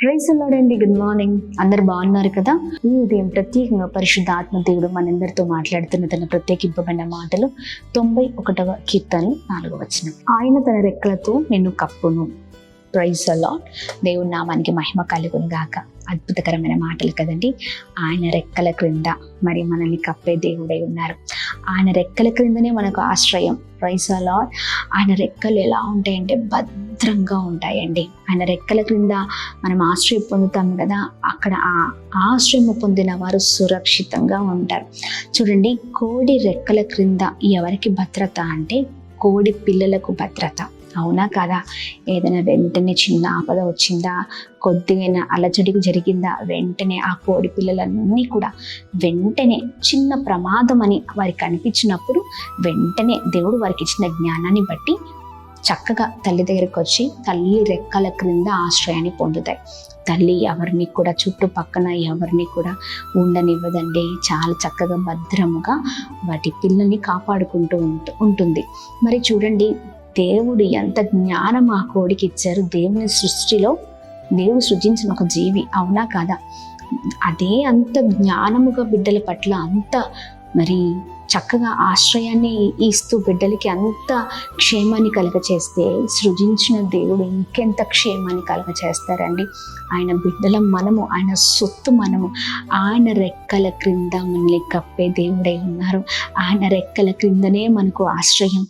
Praise the lord అండి. Good morning. అందరు బాగున్నారు కదా? ఈ ఉదయం ప్రత్యేకంగా పరిశుద్ధ ఆత్మ దేవుడు మనందరితో మాట్లాడుతున్న తన ప్రత్యేకింపబడిన మాటలు 91వ కీర్తన 4వ వచనం. ఆయన తన రెక్కలతో నిన్ను కప్పును. Praise the lord. దేవుని నామానికి మహిమ కలుగును గాక. అద్భుతకరమైన మాటలు కదండి. ఆయన రెక్కల క్రింద మరి మనల్ని కప్పే దేవుడై ఉన్నారు. ఆయన రెక్కల క్రిందనే మనకు ఆశ్రయం. Praise the Lord. ఆయన రెక్కలు ఎలా ఉంటాయంటే భద్రంగా ఉంటాయండి. ఆయన రెక్కల క్రింద మనం ఆశ్రయం పొందుతాం కదా, అక్కడ ఆ ఆశ్రయం పొందిన వారు సురక్షితంగా ఉంటారు. చూడండి, కోడి రెక్కల క్రింద ఎవరికి భద్రత అంటే కోడి పిల్లలకు భద్రత. అవునా కదా? ఏదైనా వెంటనే చిన్న ఆపద వచ్చిందా, కొద్దిగా అలజడికి జరిగిందా, వెంటనే ఆ కోడి పిల్లలన్నీ కూడా వెంటనే చిన్న ప్రమాదం అని వారికి అనిపించినప్పుడు వెంటనే దేవుడు వారికి ఇచ్చిన జ్ఞానాన్ని బట్టి చక్కగా తల్లి దగ్గరికి వచ్చి తల్లి రెక్కల క్రింద ఆశ్రయాన్ని పొందుతాయి. తల్లి ఎవరిని కూడా చుట్టుపక్కన ఎవరిని కూడా ఉండనివ్వదండి. చాలా చక్కగా భద్రముగా వాటి పిల్లల్ని కాపాడుకుంటూ ఉంటుంది. మరి చూడండి, దేవుడు ఎంత జ్ఞానం ఆ కోడికి ఇచ్చారు. దేవుని సృష్టిలో దేవుడు సృజించిన ఒక జీవి. అవునా కాదా? అదే అంత జ్ఞానముగా బిడ్డల పట్ల అంత మరి చక్కగా ఆశ్రయాన్ని ఇస్తూ బిడ్డలకి అంత క్షేమాన్ని కలుగచేస్తే సృజించిన దేవుడు ఇంకెంత క్షేమాన్ని కలుగచేస్తారండి. ఆయన బిడ్డల మనము, ఆయన సొత్తు మనము. ఆయన రెక్కల క్రింద మనల్ని కప్పే దేవుడై ఉన్నారు. ఆయన రెక్కల క్రిందనే మనకు ఆశ్రయం.